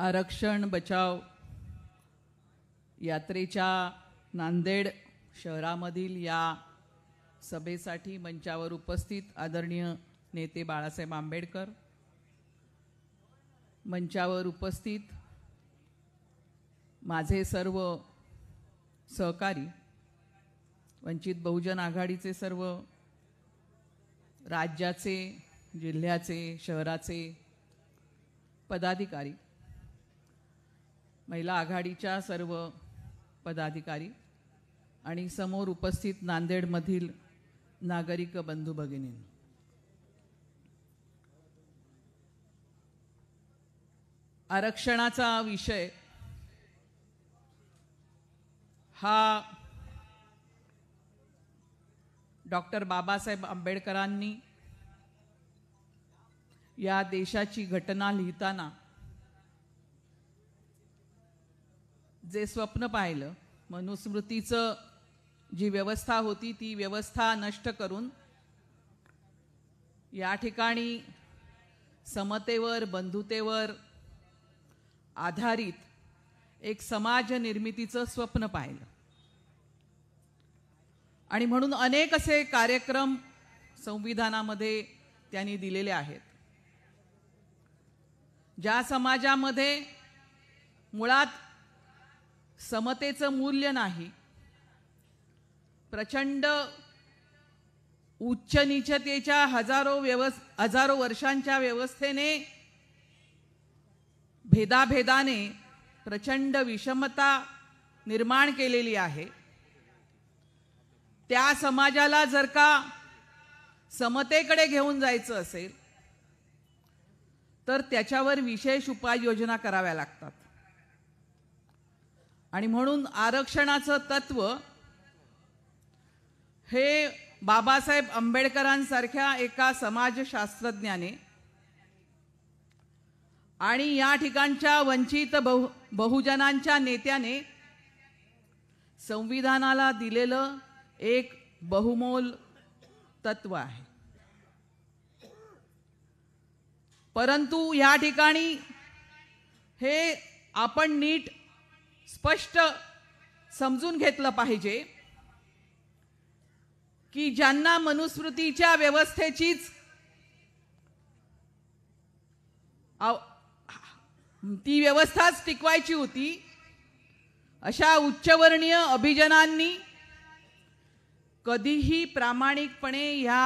आरक्षण बचाव यात्रेच्या नांदेड शहरामधील या सभेसाठी मंचावर उपस्थित आदरणीय नेते बाळासाहेब आंबेडकर, मंचावर उपस्थित माझे सर्व सहकारी, वंचित बहुजन आघाडीचे सर्व राज्याचे, जिल्ह्याचे, शहराचे पदाधिकारी, महिला आघाडीच्या सर्व पदाधिकारी आणि समोर उपस्थित नांदेडमधील नागरिक बंधू भगिनींनो, आरक्षणाचा विषय हा डॉक्टर बाबासाहेब आंबेडकरांनी या देशाची घटना लिहिताना जे स्वप्न पाहिलं, मनुस्मृतीचं जी व्यवस्था होती ती व्यवस्था नष्ट करून या ठिकाणी समतेवर, बंधुतेवर आधारित एक समाज निर्मितीचं स्वप्न पाहिलं आणि म्हणून अनेक असे कार्यक्रम संविधानामध्ये त्यांनी दिलेले आहेत. ज्या समाजामध्ये मुळात समतेचं मूल्य नाही, प्रचंड उच्च नीचतेच्या हजारो वर्षांच्या व्यवस्थेने, भेदाभेदाने प्रचंड विषमता निर्माण केलेली आहे, त्या समाजाला जर का समतेकडे घेऊन जायचं असेल तर त्याच्यावर विशेष उपाययोजना कराव्या लागतात. आणि म्हणून आरक्षणाचं तत्व हे बाबासाहेब आंबेडकरांसारख्या एका समाजशास्त्रज्ञाने आणि या ठिकाणच्या वंचित बहुजनांच्या नेत्याने संविधानाला दिलेलं एक बहुमोल तत्व आहे. परंतु या ठिकाणी हे आपण नीट स्पष्ट समजून घेतलं पाहिजे की ज्यांना मनुस्मृतीच्या व्यवस्थेचीच ती व्यवस्थाच टिकवायची होती, अशा उच्चवर्णीय अभिजनांनी कधीही प्रामाणिकपणे या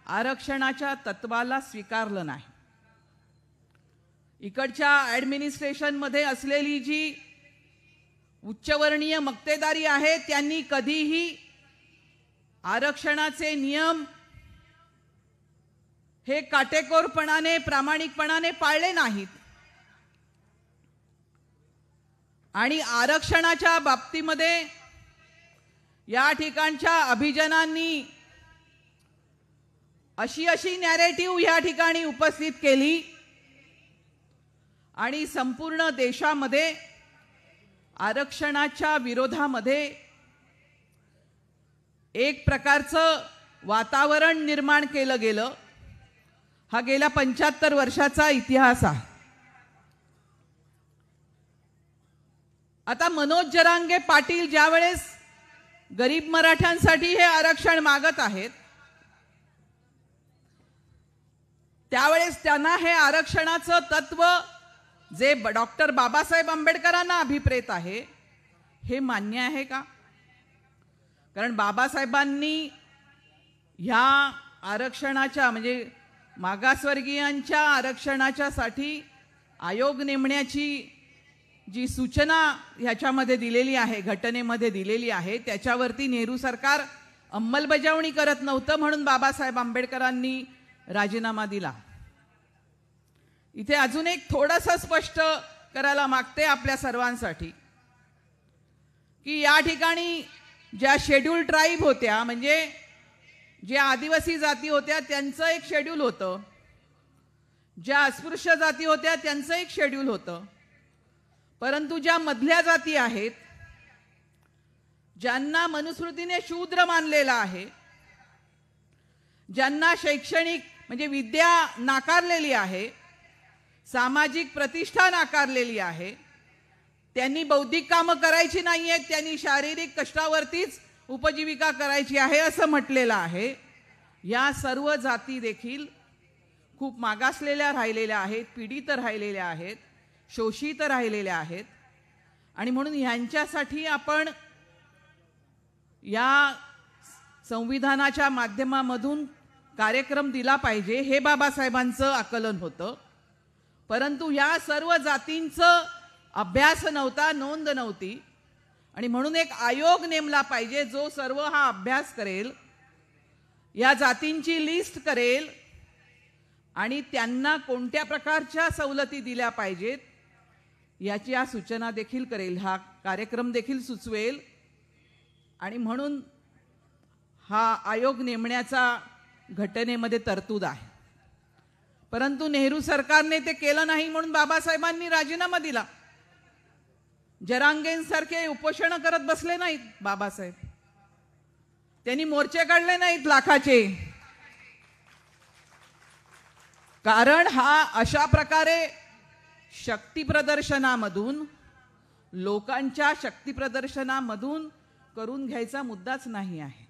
आरक्षणाच्या तत्वाला स्वीकारलं नाही. इकडच्या ॲडमिनिस्ट्रेशनमध्ये असलेली जी उच्चवर्णीय मक्तेदारी आहे त्यांनी कधीही आरक्षणाचे नियम हे काटेकोरपणाने, प्रामाणिकपणाने पाळले नाहीत. आणि आरक्षणाच्या बाबतीमध्ये या ठिकाणच्या अभिजनांनी अशी नॅरेटिव्ह या ठिकाणी उपस्थित केली आणि संपूर्ण देशामध्ये आरक्षणाच्या विरोधामध्ये एक प्रकारचं वातावरण निर्माण केलं गेलं. हा गेल्या 75 वर्षाचा इतिहास आहे. आता मनोज जरांगे पाटील ज्यावेळेस गरीब मराठ्यांसाठी हे आरक्षण मागत आहेत त्यावेळेस त्यांना हे आरक्षणाचं तत्व जे डॉक्टर बाबासाहेब आंबेडकरांना अभिप्रेत आहे हे मान्य आहे का? कारण बाबासाहेबांनी ह्या आरक्षणाच्या म्हणजे मागासवर्गीयांच्या आरक्षणाच्यासाठी आयोग नेमण्याची जी सूचना ह्याच्यामध्ये दिलेली आहे, घटनेमध्ये दिलेली आहे, त्याच्यावरती नेहरू सरकार अंमलबजावणी करत नव्हतं म्हणून बाबासाहेब आंबेडकरांनी राजीनामा दिला. इथे अजून एक थोडंसं स्पष्ट करायला मागते आपल्या सर्वांसाठी की या ठिकाणी ज्या शेड्यूल ट्राईब होत्या, म्हणजे ज्या आदिवासी जाती होत्या त्यांचं एक शेड्यूल होतं, ज्या अस्पृश्य जाती होत्या त्यांचं एक शेड्यूल होतं, परंतु ज्या मधल्या जाती आहेत, ज्यांना मनुस्मृतीने शूद्र मानलेलं आहे, ज्यांना शैक्षणिक म्हणजे विद्या नाकारलेली आहे, सामाजिक प्रतिष्ठा नाकारलेली आहे. त्यांनी बौद्धिक कामं करायची नाहीयेत, त्यांनी शारीरिक कष्टावरतीच उपजीविका करायची आहे असं म्हटलेलं आहे. या सर्व जाती देखील खूप मागासलेल्या राहिलेल्या आहेत, पीडित राहिलेल्या आहेत, शोषित राहिलेल्या आहेत. आणि म्हणून ह्यांच्यासाठी आपण या संविधानाच्या माध्यमामधून कार्यक्रम दिला पाहिजे, हे बाबासाहेबांचं आकलन होतं. परंतु या सर्व जातींचं अभ्यास नव्हता, नोंद नव्हती. आणि म्हणून एक आयोग नेमला पाहिजे जो सर्व हा अभ्यास करेल, या जातींची लिस्ट करेल आणि त्यांना कोणत्या प्रकारच्या सवलती दिल्या पाहिजेत याची सूचना देखील करेल, हा कार्यक्रम देखील सुचवेल. आणि म्हणून हा आयोग नेमण्याचा घटनेमध्ये तरतूद आहे. परंतु नेहरू सरकारने ते केलं नाही, म्हणून बाबासाहेबांनी राजीनामा दिला. जरांगेंसारखे उपोषण करत बसले नाहीत बाबासाहेब, त्यांनी मोर्चे काढले नाहीत लाखाचे. कारण हा अशा प्रकारे शक्ती प्रदर्शनामधून, लोकांच्या शक्ती प्रदर्शनामधून करून घ्यायचा मुद्दाच नाही आहे.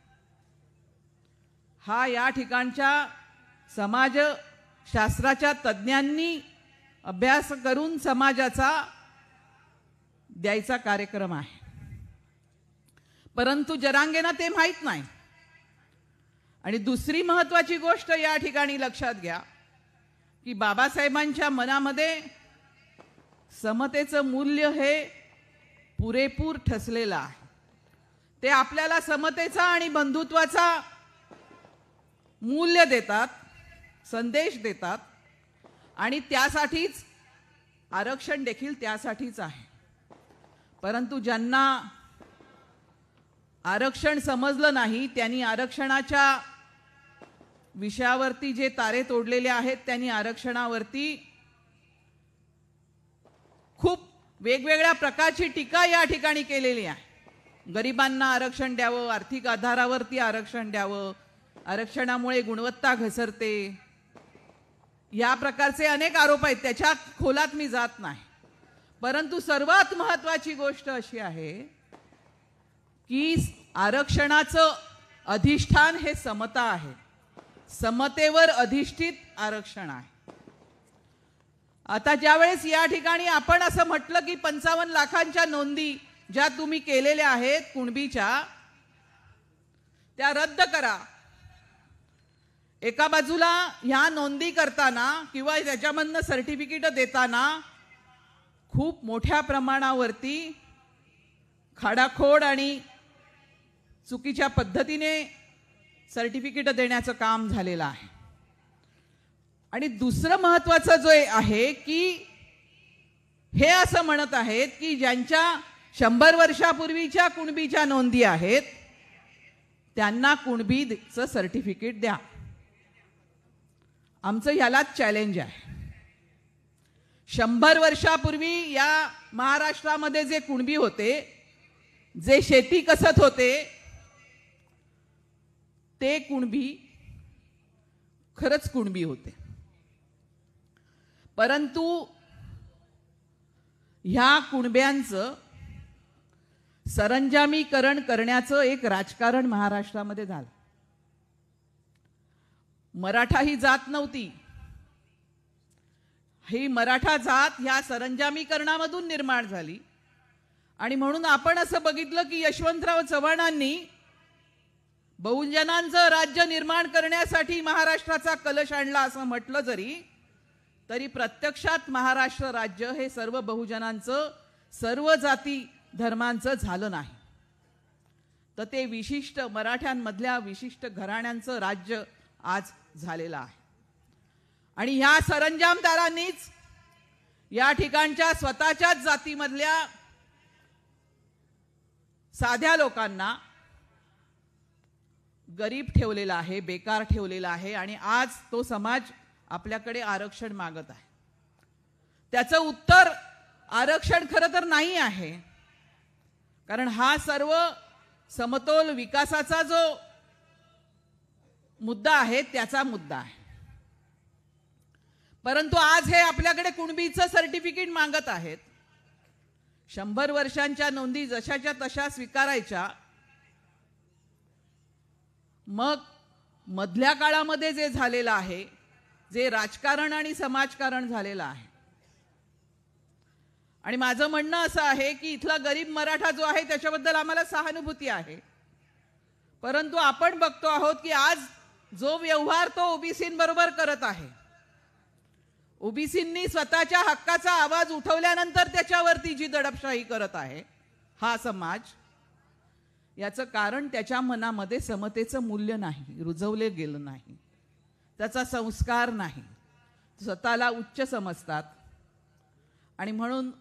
हा या ठिकाणच्या समाजशास्त्राच्या तज्ज्ञांनी अभ्यास करून समाजाचा द्यायचा कार्यक्रम आहे. परंतु जरांगेंना ते माहीत नाही. आणि दुसरी महत्त्वाची गोष्ट या ठिकाणी लक्षात घ्या की बाबासाहेबांच्या मनामध्ये समतेचं मूल्य हे पुरेपूर ठसलेलं आहे. ते आपल्याला समतेचा आणि बंधुत्वाचा मूल्य देतात, संदेश देतात. आणि त्यासाठीच आरक्षण देखील त्यासाठीच आहे. परंतु ज्यांना आरक्षण समजलं नाही, त्यांनी आरक्षणाच्या विषयावरती जे तारे तोडलेले आहेत, त्यांनी आरक्षणावरती खूप वेगवेगळ्या प्रकारची टीका या ठिकाणी केलेली आहे. गरिबांना आरक्षण द्यावं, आर्थिक आधारावरती आरक्षण द्यावं, आरक्षणामुळे गुणवत्ता घसरते, या प्रकारचे अनेक आरोप आहेत. त्याच्या खोलात मी जात नाही. परंतु सर्वात महत्त्वाची गोष्ट अशी आहे की आरक्षणाचं अधिष्ठान हे समता आहे. समतेवर अधिष्ठित आरक्षण आहे. आता ज्यावेळेस या ठिकाणी आपण असं म्हटलं की 55 लाखांच्या नोंदी ज्या तुम्ही केलेल्या आहेत कुणबीच्या, त्या रद्द करा. एका बाजूला ह्या नोंदी करताना किंवा त्याच्यामधनं सर्टिफिकेट देताना खूप मोठ्या प्रमाणावरती खाडाखोड आणि चुकीच्या पद्धतीने सर्टिफिकेट देण्याचं काम झालेलं आहे. आणि दुसरं महत्त्वाचं जो आहे की हे असं म्हणत आहेत की ज्यांच्या 100 वर्षापूर्वीच्या कुणबीच्या नोंदी आहेत त्यांना कुणबीचं सर्टिफिकेट द्या. आमचं ह्यालाच चॅलेंज आहे. 100 वर्षापूर्वी या महाराष्ट्रामध्ये जे कुणबी होते, जे शेती कसत होते, ते कुणबी खरंच कुणबी होते. परंतु ह्या कुणब्यांचं सरंजामीकरण करण्याचं एक राजकारण महाराष्ट्रामध्ये झालं. मराठा ही जात नव्हती. ही मराठा जात ह्या सरंजामीकरणामधून निर्माण झाली. आणि म्हणून आपण असं बघितलं की यशवंतराव चव्हाणांनी बहुजनांचं राज्य निर्माण करण्यासाठी महाराष्ट्राचा कलश आणला असं म्हटलं तरी प्रत्यक्षात महाराष्ट्र राज्य हे सर्व बहुजनांचं, सर्व जाती धर्मांचं झालं नाही. तर ते विशिष्ट मराठ्यांमधल्या विशिष्ट घराण्यांचं राज्य आज झालेलं आहे. आणि ह्या सरंजामदारांनीच या ठिकाणच्या स्वतःच्याच जातीमधल्या साध्या लोकांना गरीब ठेवलेला आहे, बेकार ठेवलेला आहे. आणि आज तो समाज आपल्याकडे आरक्षण मागत आहे. त्याचं उत्तर आरक्षण खरं तर नाही आहे. कारण हा सर्व समतोल विकासाचा जो मुद्दा आहे त्याचा मुद्दा आहे. परंतु आज हे आपल्याकडे कुणबीचं सर्टिफिकेट मागत आहेत. 100 वर्षांच्या नोंदी जशाच्या तशा स्वीकारायच्या. मग मधल्या काळामध्ये जे झालेलं आहे, जे राजकारण आणि समाजकारण झालेलं आहे, आणि माझं म्हणणं असं आहे की इथला गरीब मराठा जो आहे त्याच्याबद्दल आम्हाला सहानुभूती आहे. परंतु आपण बघतो आहोत की आज जो व्यवहार तो ओबीसींबरोबर करत आहे, ओबीसींनी स्वतःच्या हक्काचा आवाज उठवल्यानंतर त्याच्यावरती जी दडपशाही करत आहे हा समाज, याचं कारण त्याच्या मनामध्ये समतेचं मूल्य नाही, रुजवले गेलं नाही, त्याचा संस्कार नाही, स्वतःला उच्च समजतात. आणि म्हणून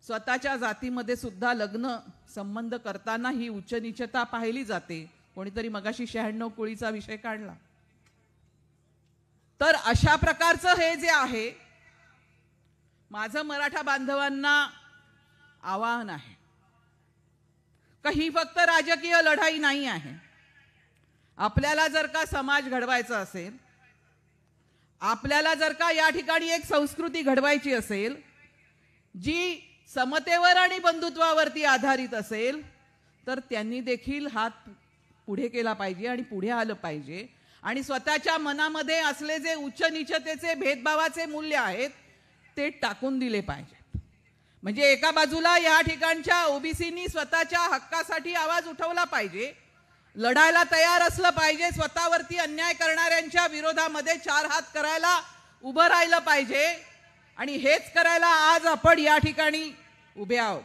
स्वतःच्या जातीमध्ये सुद्धा लग्न संबंध करताना ही उच्च नीचता पाहिली जाते. कोणीतरी मगाशी 96 कुळीचा विषय काढला. तर अशा प्रकारचं हे जे आहे, माझं मराठा बांधवांना आवाहन आहे का ही फक्त राजकीय लढाई नाही आहे. आपल्याला जर का समाज घडवायचा असेल, आपल्याला जर का या ठिकाणी एक संस्कृती घडवायची असेल जी समतेवर आणि बंधुत्वावरती आधारित असेल, तर त्यांनी देखील हात पुढे केला पाहिजे आणि पुढे आलं पाहिजे. आणि स्वतःच्या मनामध्ये असले जे उच्च नीचतेचे भेदभावाचे मूल्य आहेत ते टाकून दिले पाहिजेत. म्हणजे एका बाजूला या ठिकाणच्या ओबीसीनी स्वतःच्या हक्कासाठी आवाज उठवला पाहिजे, लढायला तयार असलं पाहिजे, स्वतःवरती अन्याय करणाऱ्यांच्या विरोधामध्ये 4 हात करायला उभं राहिलं पाहिजे. आणि हेच करायला आज आपण या ठिकाणी उभे आहोत.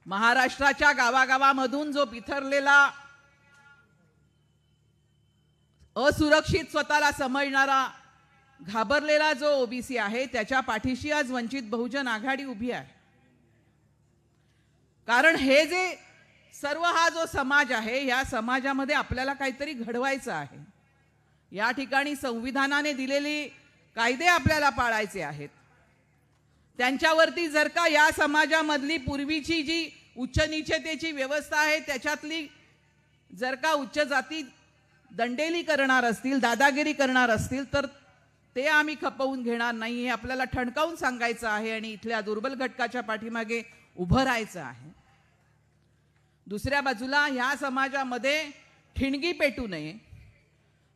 महाराष्ट्राच्या गावागावामधून जो बिथरलेला, असुरक्षित स्वतःला समजणारा, घाबरलेला जो ओबीसी आहे त्याच्या पाठीशी आज वंचित बहुजन आघाडी उभी आहे. कारण हे जे सर्व हा जो समाज आहे, या समाजामध्ये आपल्याला काहीतरी घडवायचं आहे. या ठिकाणी संविधानाने दिलेले कायदे आपल्याला पाळायचे आहेत. त्यांच्यावरती जर का या समाजामधली पूर्वीची जी उच्च नीचतेची व्यवस्था आहे त्याच्यातली जर का उच्च जाती दंडेली करणार असतील, दादागिरी करणार असतील, तर ते आम्ही खपवून घेणार नाही हे आपल्याला ठणकावून सांगायचं आहे आणि इथल्या दुर्बल घटकाच्या पाठीमागे उभं राहायचं आहे. दुसऱ्या बाजूला ह्या समाजामध्ये ठिणगी पेटू नये,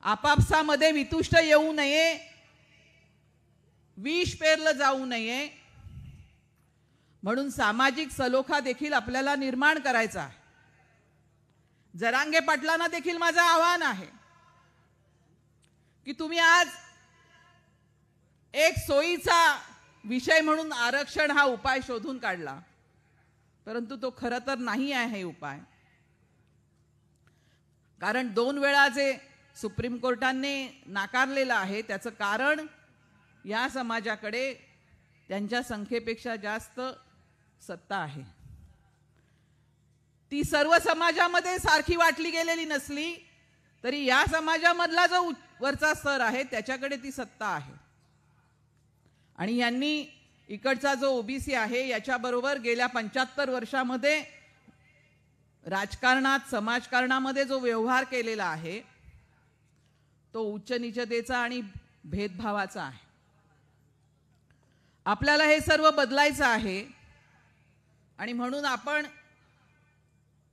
आपापसामध्ये वितुष्ट येऊ नये, विष पेरलं जाऊ नये, म्हणून सामाजिक सलोखा देखील आपल्याला निर्माण करायचा आहे. जरांगे पाटलांना देखील माझं आव्हान आहे की तुम्ही आज एक सोयीचा विषय म्हणून आरक्षण हा उपाय शोधून काढला, परंतु तो खरं तर नाही आहे हे उपाय. कारण 2 वेळा जे सुप्रीम कोर्टाने नाकारलेलं आहे त्याचं कारण या समाजाकडे त्यांच्या संख्येपेक्षा जास्त सत्ता आहे. ती सर्व समाजामध्ये सारखी वाटली गेलेली नसली तरी या समाजामधला जो वरचा स्तर आहे त्याच्याकडे ती सत्ता आहे. आणि यांनी इकडचा जो ओबीसी आहे याच्याबरोबर गेल्या 75 वर्षामध्ये राजकारणात, समाजकारणामध्ये जो व्यवहार केलेला आहे तो उच्च नीचतेचा आणि भेदभावाचा आहे. आपल्याला हे सर्व बदलायचं आहे. आणि म्हणून आपण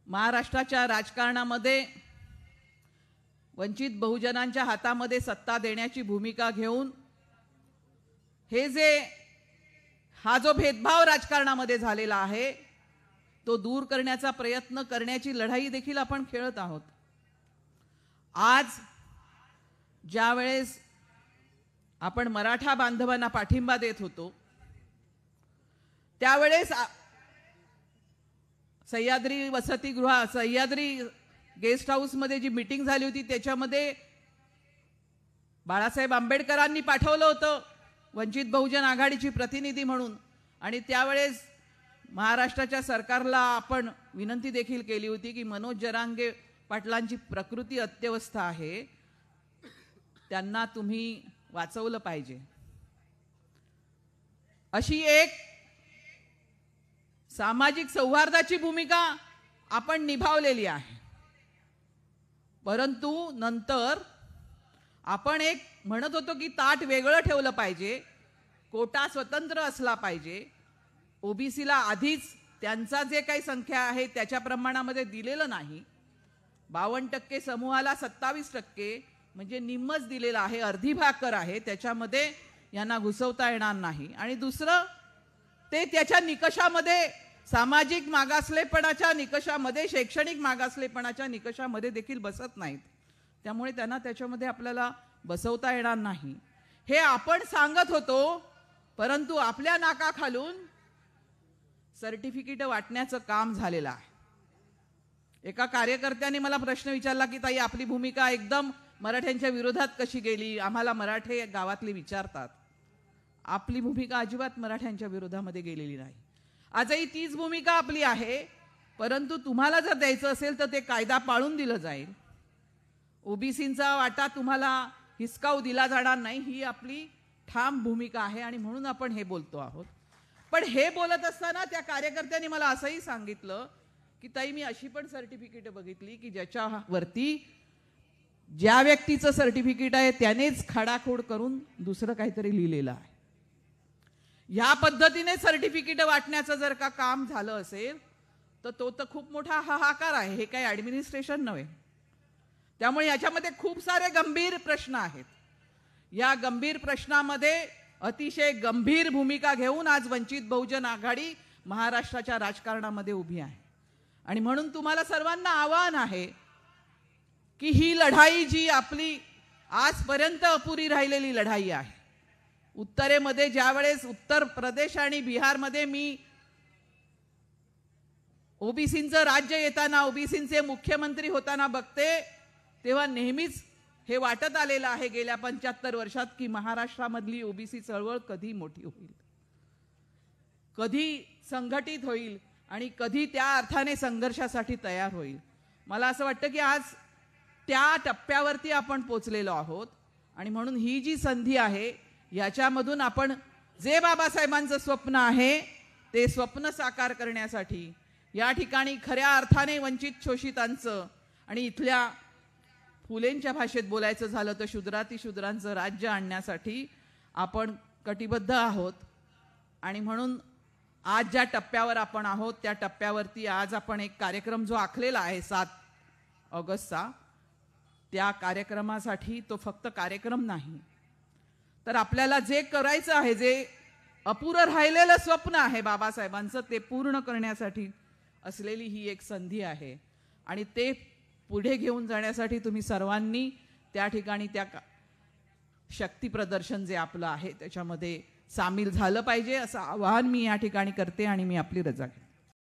महाराष्ट्राच्या राजकारणामध्ये वंचित बहुजनांच्या हातामध्ये सत्ता देण्याची भूमिका घेऊन हे जे हा जो भेदभाव राजकारणामध्ये झालेला आहे तो दूर करण्याचा प्रयत्न करण्याची लढाई देखील आपण खेळत आहोत. आज ज्या वेळेस आपण मराठा बांधवांना पाठिंबा देत होतो त्यावेळेस सह्याद्री वसतिगृह, सह्याद्री गेस्ट हाऊस मध्ये जी मीटिंग झाली होती त्याच्यामध्ये बाळासाहेब आंबेडकरांनी पाठवलं होतं वंचित बहुजन आघाडीची प्रतिनिधी म्हणून. आणि त्यावेळेस महाराष्ट्राच्या सरकारला आपण विनंती देखील केली होती की मनोज जरांगे पाटलांची प्रकृती अत्यवस्थ आहे, त्यांना तुम्ही वाचवलं पाहिजे. अशी एक सामाजिक सौहार्दाची भूमिका आपण निभावलेली आहे. परंतु नंतर आपण एक म्हणत होतो की ताट वेगळं ठेवलं पाहिजे, कोटा स्वतंत्र असला पाहिजे, ओबीसीला आधीच त्यांचा जे काही संख्या आहे त्याच्या प्रमाणामध्ये दिलेलं नाही, 52% समूहाला 27% म्हणजे निम्मच दिलेलं आहे, अर्धी भाकर आहे, त्याच्यामध्ये यांना घुसवता येणार नाही. आणि दुसरं ते त्याच्या निकषामध्ये, सामाजिक मागासलेपणाच्या निकषामध्ये, शैक्षणिक मागासलेपणाच्या निकषामध्ये देखील बसत नाहीत. त्यामुळे त्यांना त्याच्यामध्ये आपल्याला बसवता येणार नाही हे आपण सांगत होतो. परंतु आपल्या नाकाखालून सर्टिफिकेट वाटण्याचं काम झालेलं आहे. एका कार्यकर्त्याने मला प्रश्न विचारला की ताई आपली भूमिका एकदम मराठ्यांच्या विरोधात कशी गेली, आम्हाला मराठे गावातले विचारतात. आपली भूमिका अजिबात मराठ्यांच्या विरोधामध्ये गेलेली नाही. आजही तीच भूमिका आपली आहे. परंतु तुम्हाला जर द्यायचं असेल तर ते कायदा पाळून दिलं जाईल. ओबीसींचा वाटा तुम्हाला हिसकावू दिला जाणार नाही, ही आपली ठाम भूमिका आहे आणि म्हणून आपण हे बोलतो आहोत. पण हे बोलत असताना त्या कार्यकर्त्यांनी मला असंही सांगितलं की ताई मी अशी पण सर्टिफिकेट बघितली की ज्याच्यावरती ज्या व्यक्तीचं सर्टिफिकेट आहे त्यानेच खाडाखोड करून दुसरं काहीतरी लिहिलेलं आहे. ह्या पद्धतीने सर्टिफिकेट वाटण्याचं जर का काम झालं असेल तर तो तर खूप मोठा हाहाकार आहे. हे काही ऍडमिनिस्ट्रेशन नव्हे. त्यामुळे याच्यामध्ये खूप सारे गंभीर प्रश्न आहेत. या गंभीर प्रश्नामध्ये अतिशय गंभीर भूमिका घेऊन आज वंचित बहुजन आघाडी महाराष्ट्राच्या राजकारणामध्ये उभी आहे. आणि म्हणून तुम्हाला सर्वांना आव्हान आहे की ही लढाई जी आपली आजपर्यंत अपुरी राहिलेली लढाई आहे, उत्तरेमध्ये ज्यावेळेस उत्तर प्रदेश आणि बिहारमध्ये मी ओबीसींचं राज्य येताना, ओबीसींचे मुख्यमंत्री होताना बघते, तेव्हा नेहमीच हे वाटत आलेलं आहे गेल्या 75 वर्षात की महाराष्ट्रामधली ओबीसी चळवळ कधी मोठी होईल, कधी संघटित होईल आणि कधी त्या अर्थाने संघर्षासाठी तयार होईल. मला असं वाटतं की आज त्या टप्प्यावरती आपण पोचलेलो आहोत. आणि म्हणून ही जी संधी आहे याच्यामधून आपण जे बाबासाहेबांचं स्वप्न आहे ते स्वप्न साकार करण्यासाठी, या ठिकाणी खऱ्या अर्थाने वंचित शोषितांचं आणि इथल्या फुलेंच्या भाषेत बोलायचं झालं तर शूद्रातिशूद्रांचं राज्य आणण्यासाठी आपण कटिबद्ध आहोत. आणि म्हणून आज ज्या टप्प्यावर आपण आहोत त्या टप्प्यावरती आज आपण एक कार्यक्रम जो आखलेला आहे 7 ऑगस्टचा, त्या कार्यक्रमासाठी तो फक्त कार्यक्रम नाही तर आपल्याला जे करायचं आहे, जे अपुरं राहिलेलं स्वप्न आहे बाबासाहेबांचं, ते पूर्ण करण्यासाठी असलेली ही एक संधी आहे. आणि ते पुढे घेऊन जाण्यासाठी तुम्ही सर्वांनी त्या ठिकाणी त्या शक्ती प्रदर्शन जे आपलं आहे त्याच्यामध्ये सामील झालं पाहिजे, असं आवाहन मी या ठिकाणी करते आणि मी आपली रजा घेते.